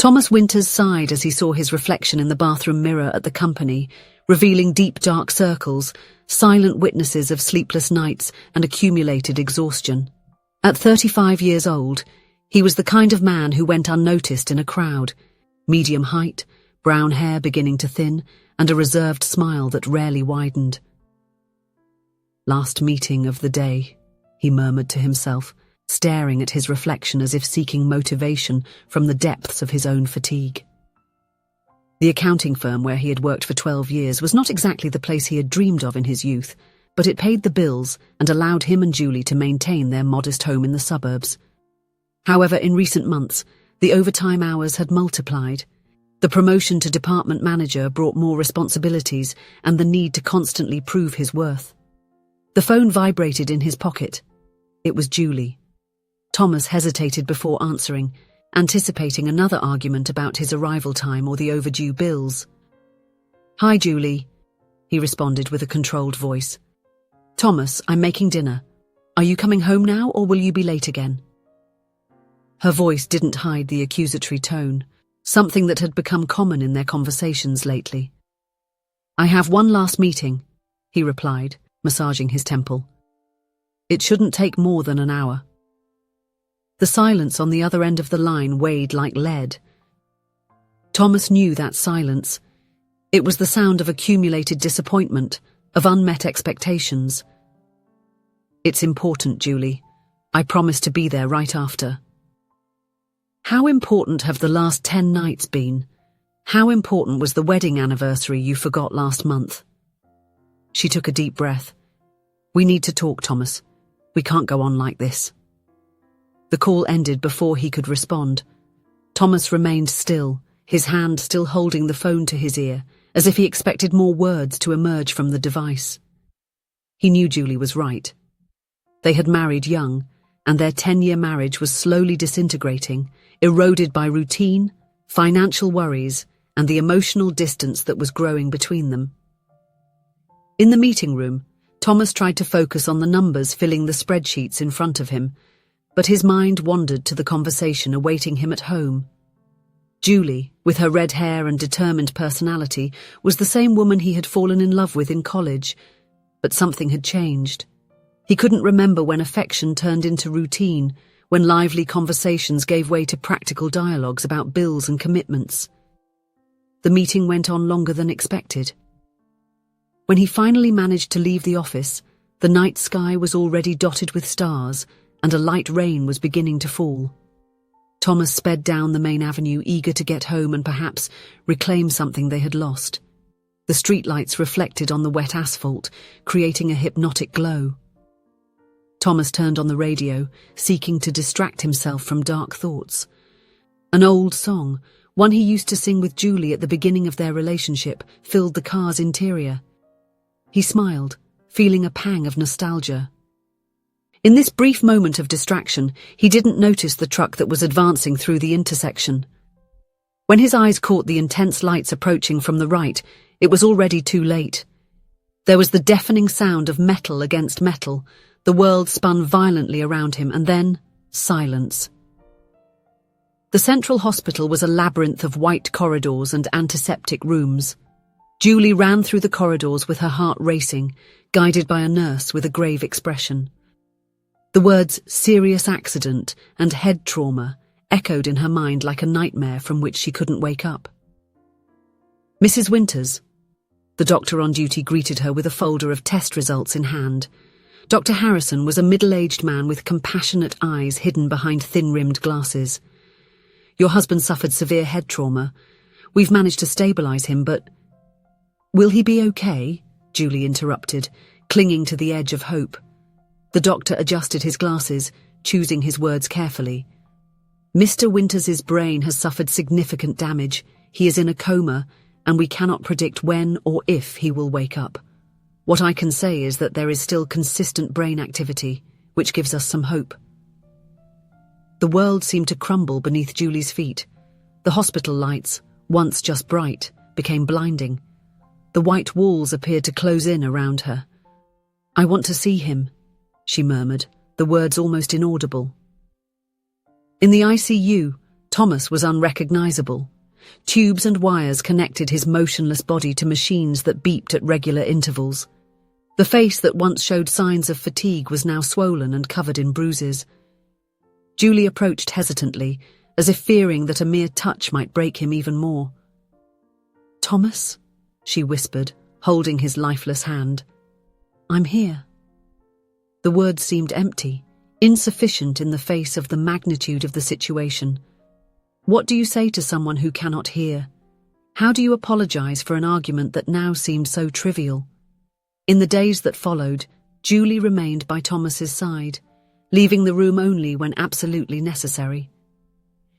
Thomas Winters sighed as he saw his reflection in the bathroom mirror at the company, revealing deep dark circles, silent witnesses of sleepless nights and accumulated exhaustion. At 35 years old, he was the kind of man who went unnoticed in a crowd, medium height, brown hair beginning to thin, and a reserved smile that rarely widened. "Last meeting of the day," he murmured to himself, staring at his reflection as if seeking motivation from the depths of his own fatigue. The accounting firm where he had worked for 12 years was not exactly the place he had dreamed of in his youth, but it paid the bills and allowed him and Julie to maintain their modest home in the suburbs. However, in recent months, the overtime hours had multiplied. The promotion to department manager brought more responsibilities and the need to constantly prove his worth. The phone vibrated in his pocket. It was Julie. Thomas hesitated before answering, anticipating another argument about his arrival time or the overdue bills. "Hi, Julie," he responded with a controlled voice. "Thomas, I'm making dinner. Are you coming home now or will you be late again?" Her voice didn't hide the accusatory tone, something that had become common in their conversations lately. "I have one last meeting," he replied, massaging his temple. "It shouldn't take more than an hour." The silence on the other end of the line weighed like lead. Thomas knew that silence. It was the sound of accumulated disappointment, of unmet expectations. "It's important, Julie. I promise to be there right after." "How important have the last 10 nights been? How important was the wedding anniversary you forgot last month?" She took a deep breath. "We need to talk, Thomas. We can't go on like this." The call ended before he could respond. Thomas remained still, his hand still holding the phone to his ear, as if he expected more words to emerge from the device. He knew Julie was right. They had married young, and their 10-year marriage was slowly disintegrating, eroded by routine, financial worries, and the emotional distance that was growing between them. In the meeting room, Thomas tried to focus on the numbers filling the spreadsheets in front of him, but his mind wandered to the conversation awaiting him at home. Julie, with her red hair and determined personality, was the same woman he had fallen in love with in college, but something had changed. He couldn't remember when affection turned into routine, when lively conversations gave way to practical dialogues about bills and commitments. The meeting went on longer than expected. When he finally managed to leave the office, the night sky was already dotted with stars, and a light rain was beginning to fall. Thomas sped down the main avenue, eager to get home and perhaps reclaim something they had lost. The streetlights reflected on the wet asphalt, creating a hypnotic glow. Thomas turned on the radio, seeking to distract himself from dark thoughts. An old song, one he used to sing with Julie at the beginning of their relationship, filled the car's interior. He smiled, feeling a pang of nostalgia. In this brief moment of distraction, he didn't notice the truck that was advancing through the intersection. When his eyes caught the intense lights approaching from the right, it was already too late. There was the deafening sound of metal against metal. The world spun violently around him, and then silence. The central hospital was a labyrinth of white corridors and antiseptic rooms. Julie ran through the corridors with her heart racing, guided by a nurse with a grave expression. The words "serious accident" and "head trauma" echoed in her mind like a nightmare from which she couldn't wake up. "Mrs. Winters." The doctor on duty greeted her with a folder of test results in hand. Dr. Harrison was a middle-aged man with compassionate eyes hidden behind thin-rimmed glasses. "Your husband suffered severe head trauma. We've managed to stabilize him, but—" "Will he be okay?" Julie interrupted, clinging to the edge of hope. The doctor adjusted his glasses, choosing his words carefully. "Mr. Winters's brain has suffered significant damage. He is in a coma, and we cannot predict when or if he will wake up. What I can say is that there is still consistent brain activity, which gives us some hope." The world seemed to crumble beneath Julie's feet. The hospital lights, once just bright, became blinding. The white walls appeared to close in around her. "I want to see him," she murmured, the words almost inaudible. In the ICU, Thomas was unrecognizable. Tubes and wires connected his motionless body to machines that beeped at regular intervals. The face that once showed signs of fatigue was now swollen and covered in bruises. Julie approached hesitantly, as if fearing that a mere touch might break him even more. "Thomas," she whispered, holding his lifeless hand. "I'm here." The words seemed empty, insufficient in the face of the magnitude of the situation. What do you say to someone who cannot hear? How do you apologize for an argument that now seemed so trivial? In the days that followed, Julie remained by Thomas's side, leaving the room only when absolutely necessary.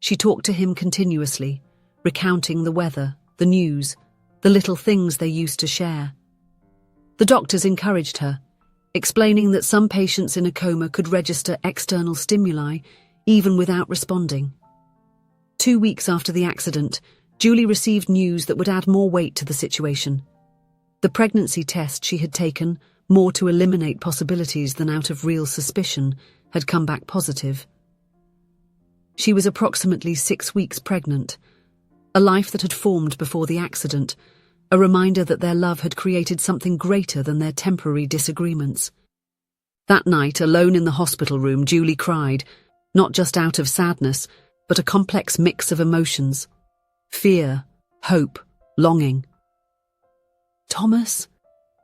She talked to him continuously, recounting the weather, the news, the little things they used to share. The doctors encouraged her, explaining that some patients in a coma could register external stimuli even without responding. 2 weeks after the accident, Julie received news that would add more weight to the situation. The pregnancy test she had taken, more to eliminate possibilities than out of real suspicion, had come back positive. She was approximately 6 weeks pregnant, a life that had formed before the accident, a reminder that their love had created something greater than their temporary disagreements. That night, alone in the hospital room, Julie cried, not just out of sadness, but a complex mix of emotions: fear, hope, longing. "Thomas,"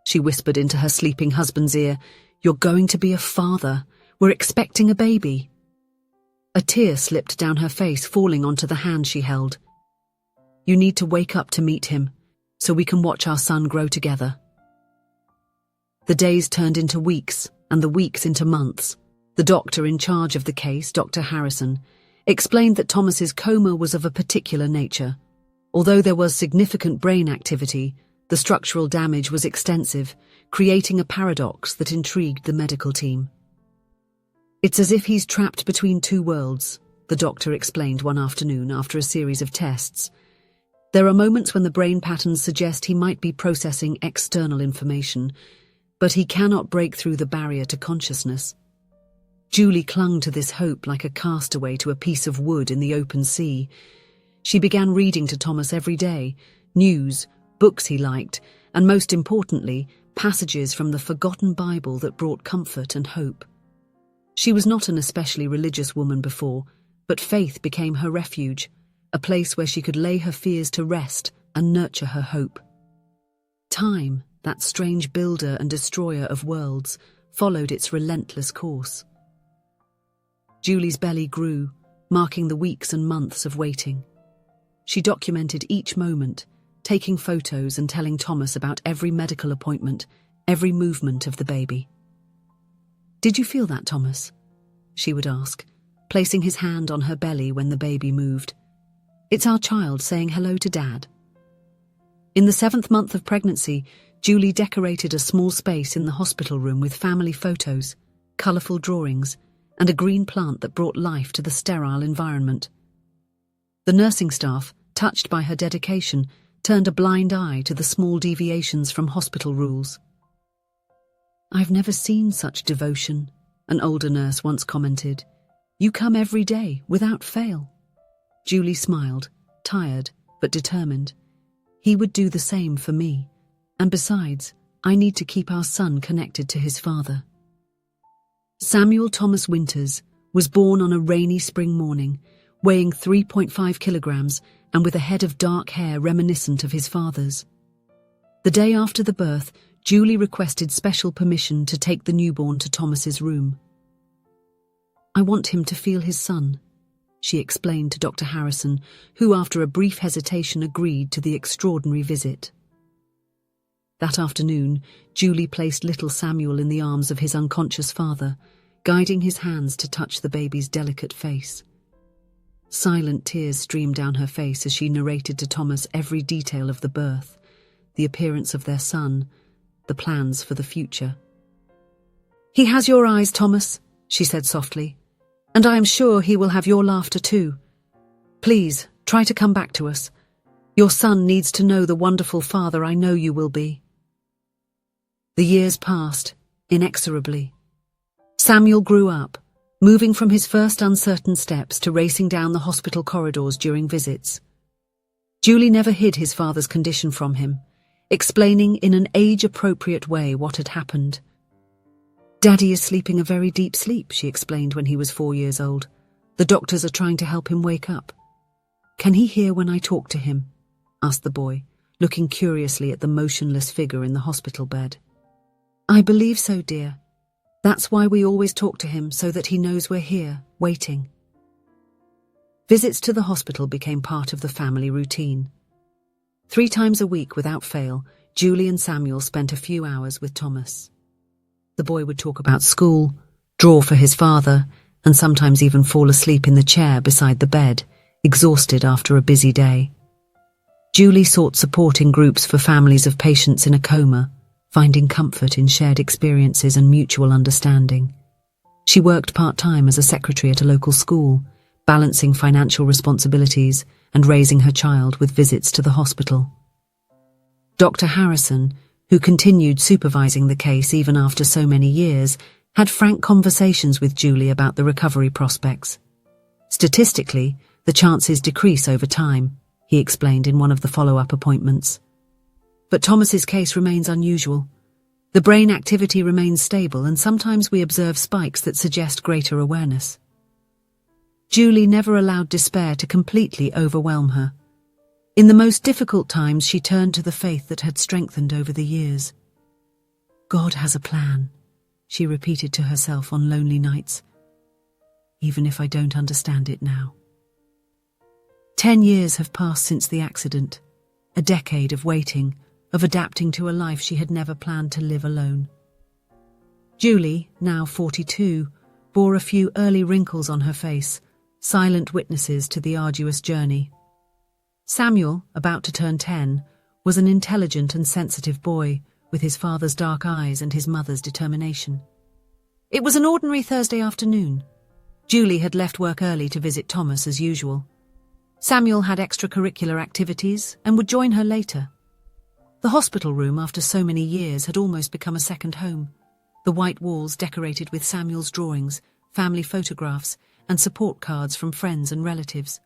she whispered into her sleeping husband's ear, "you're going to be a father. We're expecting a baby." A tear slipped down her face, falling onto the hand she held. "You need to wake up to meet him, so we can watch our son grow together." The days turned into weeks, and the weeks into months. The doctor in charge of the case, Dr. Harrison, explained that Thomas's coma was of a particular nature. Although there was significant brain activity, the structural damage was extensive, creating a paradox that intrigued the medical team. "It's as if he's trapped between two worlds," the doctor explained one afternoon after a series of tests. "There are moments when the brain patterns suggest he might be processing external information, but he cannot break through the barrier to consciousness." Julie clung to this hope like a castaway to a piece of wood in the open sea. She began reading to Thomas every day, news, books he liked, and most importantly, passages from the forgotten Bible that brought comfort and hope. She was not an especially religious woman before, but faith became her refuge, a place where she could lay her fears to rest and nurture her hope. Time, that strange builder and destroyer of worlds, followed its relentless course. Julie's belly grew, marking the weeks and months of waiting. She documented each moment, taking photos and telling Thomas about every medical appointment, every movement of the baby. "Did you feel that, Thomas?" she would ask, placing his hand on her belly when the baby moved. "It's our child saying hello to Dad." In the 7th month of pregnancy, Julie decorated a small space in the hospital room with family photos, colourful drawings, and a green plant that brought life to the sterile environment. The nursing staff, touched by her dedication, turned a blind eye to the small deviations from hospital rules. "I've never seen such devotion," an older nurse once commented. "You come every day, without fail." Julie smiled, tired but determined. "He would do the same for me. And besides, I need to keep our son connected to his father." Samuel Thomas Winters was born on a rainy spring morning, weighing 3.5 kilograms and with a head of dark hair reminiscent of his father's. The day after the birth, Julie requested special permission to take the newborn to Thomas's room. "I want him to feel his son," she explained to Dr. Harrison, who after a brief hesitation agreed to the extraordinary visit. That afternoon, Julie placed little Samuel in the arms of his unconscious father, guiding his hands to touch the baby's delicate face. Silent tears streamed down her face as she narrated to Thomas every detail of the birth, the appearance of their son, the plans for the future. "He has your eyes, Thomas," she said softly, "and I am sure he will have your laughter too. Please, try to come back to us. Your son needs to know the wonderful father I know you will be." The years passed, inexorably. Samuel grew up, moving from his first uncertain steps to racing down the hospital corridors during visits. Julie never hid his father's condition from him, explaining in an age-appropriate way what had happened. "Daddy is sleeping a very deep sleep," she explained when he was 4 years old. "The doctors are trying to help him wake up." "Can he hear when I talk to him?" asked the boy, looking curiously at the motionless figure in the hospital bed. "I believe so, dear. That's why we always talk to him, so that he knows we're here, waiting." Visits to the hospital became part of the family routine. 3 times a week without fail, Julie and Samuel spent a few hours with Thomas. The boy would talk about school, draw for his father, and sometimes even fall asleep in the chair beside the bed, exhausted after a busy day. Julie sought support in groups for families of patients in a coma, finding comfort in shared experiences and mutual understanding. She worked part-time as a secretary at a local school, balancing financial responsibilities and raising her child with visits to the hospital. Dr. Harrison, who continued supervising the case even after so many years, had frank conversations with Julie about the recovery prospects. "Statistically, the chances decrease over time," he explained in one of the follow-up appointments. "But Thomas's case remains unusual. The brain activity remains stable, and sometimes we observe spikes that suggest greater awareness." Julie never allowed despair to completely overwhelm her. In the most difficult times, she turned to the faith that had strengthened over the years. "God has a plan," she repeated to herself on lonely nights, "even if I don't understand it now." 10 years have passed since the accident, a decade of waiting, of adapting to a life she had never planned to live alone. Julie, now 42, bore a few early wrinkles on her face, silent witnesses to the arduous journey. Samuel, about to turn 10, was an intelligent and sensitive boy, with his father's dark eyes and his mother's determination. It was an ordinary Thursday afternoon. Julie had left work early to visit Thomas as usual. Samuel had extracurricular activities and would join her later. The hospital room, after so many years, had almost become a second home, the white walls decorated with Samuel's drawings, family photographs, and support cards from friends and relatives.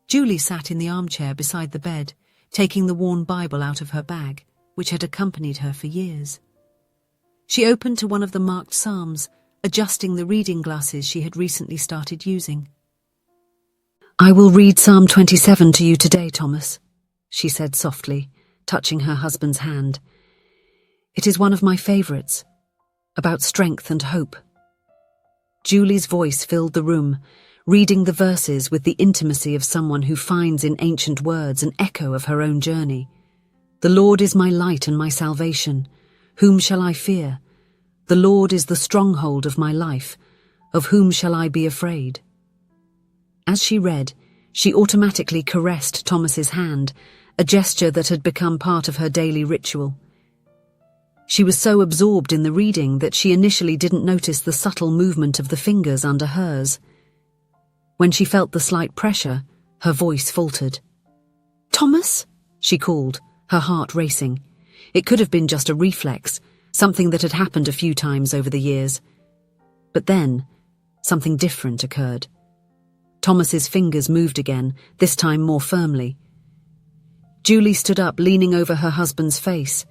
Julie sat in the armchair beside the bed, taking the worn Bible out of her bag, which had accompanied her for years. She opened to one of the marked Psalms, adjusting the reading glasses she had recently started using. "I will read Psalm 27 to you today, Thomas," she said softly, touching her husband's hand. "It is one of my favorites, about strength and hope." Julie's voice filled the room, reading the verses with the intimacy of someone who finds in ancient words an echo of her own journey. "The Lord is my light and my salvation. Whom shall I fear? The Lord is the stronghold of my life. Of whom shall I be afraid?" As she read, she automatically caressed Thomas's hand, a gesture that had become part of her daily ritual. She was so absorbed in the reading that she initially didn't notice the subtle movement of the fingers under hers. When she felt the slight pressure, her voice faltered. "Thomas?" she called, her heart racing. It could have been just a reflex, something that had happened a few times over the years. But then, something different occurred. Thomas's fingers moved again, this time more firmly. Julie stood up, leaning over her husband's face.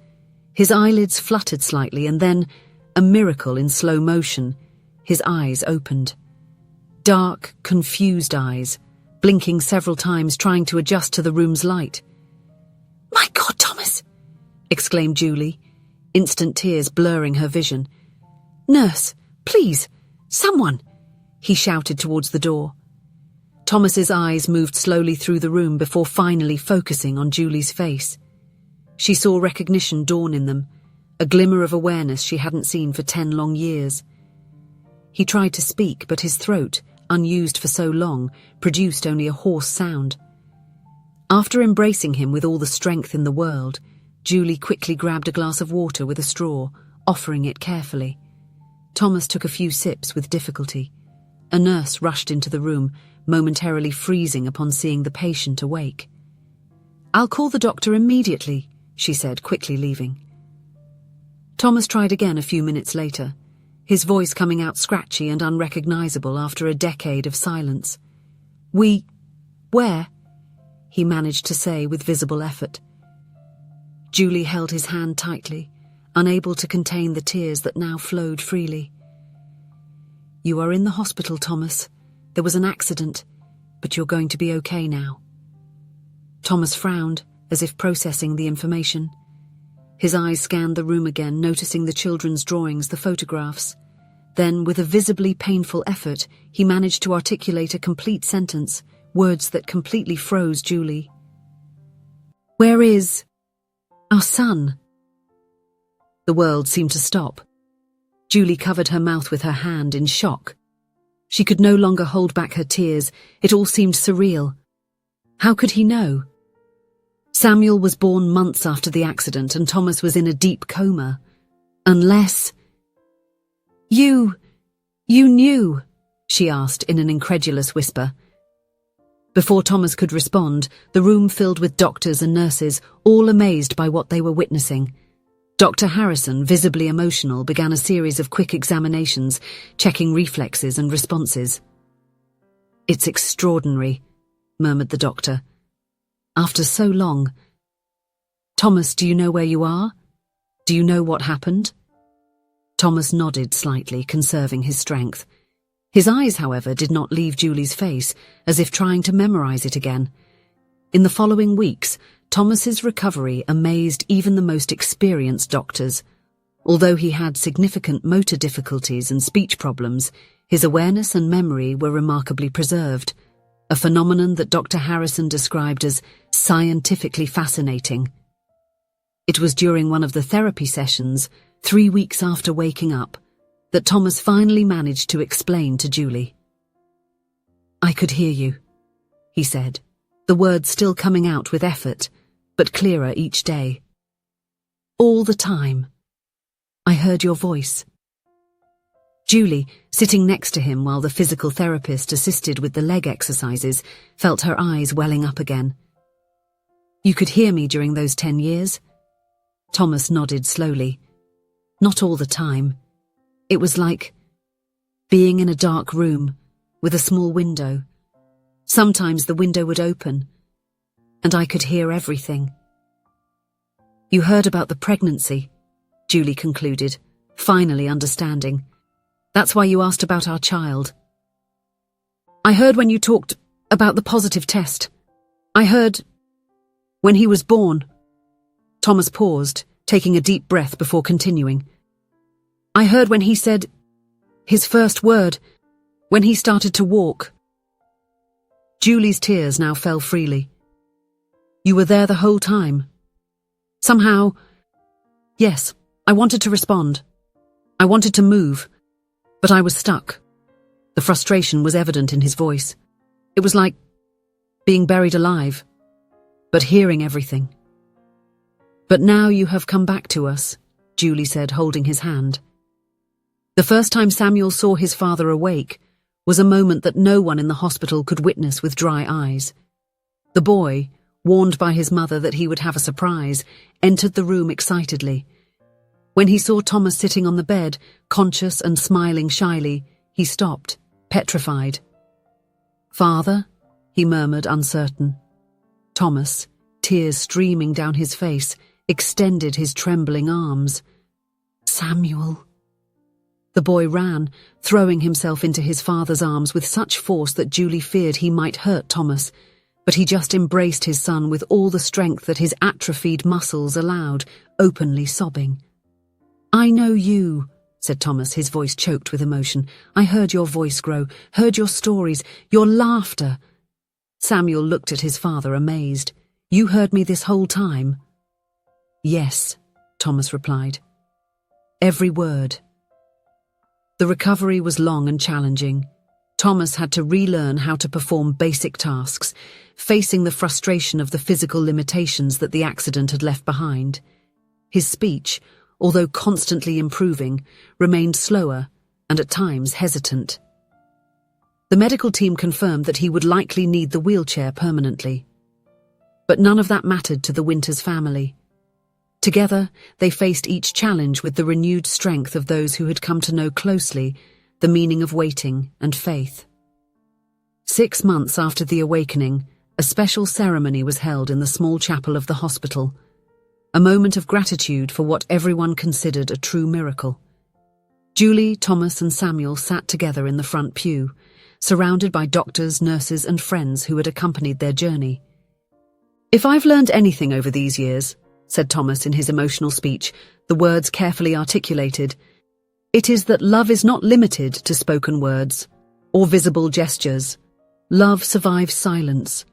His eyelids fluttered slightly, and then, a miracle in slow motion, his eyes opened. Dark, confused eyes, blinking several times, trying to adjust to the room's light. "My God, Thomas!" exclaimed Julie, instant tears blurring her vision. "Nurse, please, someone!" he shouted towards the door. Thomas's eyes moved slowly through the room before finally focusing on Julie's face. She saw recognition dawn in them, a glimmer of awareness she hadn't seen for 10 long years. He tried to speak, but his throat, unused for so long, produced only a hoarse sound. After embracing him with all the strength in the world, Julie quickly grabbed a glass of water with a straw, offering it carefully. Thomas took a few sips with difficulty. A nurse rushed into the room, momentarily freezing upon seeing the patient awake. "I'll call the doctor immediately," she said, quickly leaving. Thomas tried again a few minutes later. his voice coming out scratchy and unrecognizable after a decade of silence. Where? He managed to say with visible effort. Julie held his hand tightly, unable to contain the tears that now flowed freely. You are in the hospital, Thomas. There was an accident, but you're going to be okay now. Thomas frowned, as if processing the information. His eyes scanned the room again, noticing the children's drawings, the photographs. Then, with a visibly painful effort, he managed to articulate a complete sentence, words that completely froze Julie. Where is our son? The world seemed to stop. Julie covered her mouth with her hand in shock. She could no longer hold back her tears. It all seemed surreal. How could he know? Samuel was born months after the accident, and Thomas was in a deep coma. Unless... You knew, she asked in an incredulous whisper. Before Thomas could respond, the room filled with doctors and nurses, all amazed by what they were witnessing. Dr. Harrison, visibly emotional, began a series of quick examinations, checking reflexes and responses. It's extraordinary, murmured the doctor. After so long. Thomas, do you know where you are? Do you know what happened? Thomas nodded slightly, conserving his strength. His eyes, however, did not leave Julie's face, as if trying to memorize it again. In the following weeks, Thomas's recovery amazed even the most experienced doctors. Although he had significant motor difficulties and speech problems, his awareness and memory were remarkably preserved, a phenomenon that Dr. Harrison described as scientifically fascinating. It was during one of the therapy sessions, 3 weeks after waking up, that Thomas finally managed to explain to Julie. I could hear you, he said, the words still coming out with effort, but clearer each day. All the time. I heard your voice. Julie, sitting next to him while the physical therapist assisted with the leg exercises, felt her eyes welling up again. You could hear me during those 10 years? Thomas nodded slowly. Not all the time. It was like being in a dark room with a small window. Sometimes the window would open, and I could hear everything. You heard about the pregnancy, Julie concluded, finally understanding. That's why you asked about our child. I heard when you talked about the positive test. I heard when he was born. Thomas paused, taking a deep breath before continuing. I heard when he said his first word, when he started to walk. Julie's tears now fell freely. You were there the whole time. Somehow, yes, I wanted to respond. I wanted to move, but I was stuck. The frustration was evident in his voice. It was like being buried alive, but hearing everything. But now you have come back to us, Julie said, holding his hand. The first time Samuel saw his father awake was a moment that no one in the hospital could witness with dry eyes. The boy, warned by his mother that he would have a surprise, entered the room excitedly. When he saw Thomas sitting on the bed, conscious and smiling shyly, he stopped, petrified. Father? He murmured, uncertain. Thomas, tears streaming down his face, extended his trembling arms. Samuel. The boy ran, throwing himself into his father's arms with such force that Julie feared he might hurt Thomas, but he just embraced his son with all the strength that his atrophied muscles allowed, openly sobbing. I know you, said Thomas, his voice choked with emotion. I heard your voice grow, heard your stories, your laughter. Samuel looked at his father, amazed. You heard me this whole time? Yes, Thomas replied. Every word. The recovery was long and challenging. Thomas had to relearn how to perform basic tasks, facing the frustration of the physical limitations that the accident had left behind. His speech, although constantly improving, remained slower and at times hesitant. The medical team confirmed that he would likely need the wheelchair permanently. But none of that mattered to the Winters family. Together, they faced each challenge with the renewed strength of those who had come to know closely the meaning of waiting and faith. 6 months after the awakening, a special ceremony was held in the small chapel of the hospital, a moment of gratitude for what everyone considered a true miracle. Julie, Thomas, and Samuel sat together in the front pew, surrounded by doctors, nurses, and friends who had accompanied their journey. "If I've learned anything over these years," said Thomas in his emotional speech, the words carefully articulated, "it is that love is not limited to spoken words or visible gestures. Love survives silence,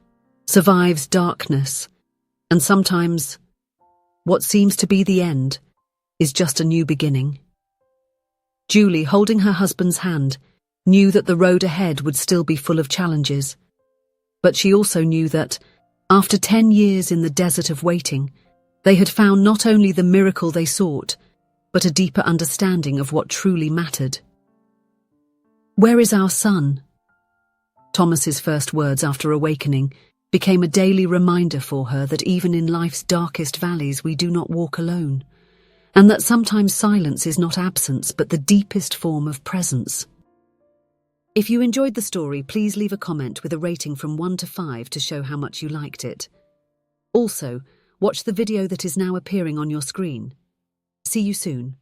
survives darkness, and sometimes what seems to be the end is just a new beginning." Julie, holding her husband's hand, knew that the road ahead would still be full of challenges. But she also knew that, after 10 years in the desert of waiting, they had found not only the miracle they sought, but a deeper understanding of what truly mattered. "Where is our son?" Thomas's first words after awakening became a daily reminder for her that even in life's darkest valleys we do not walk alone, and that sometimes silence is not absence but the deepest form of presence. If you enjoyed the story, please leave a comment with a rating from 1 to 5 to show how much you liked it. Also, watch the video that is now appearing on your screen. See you soon.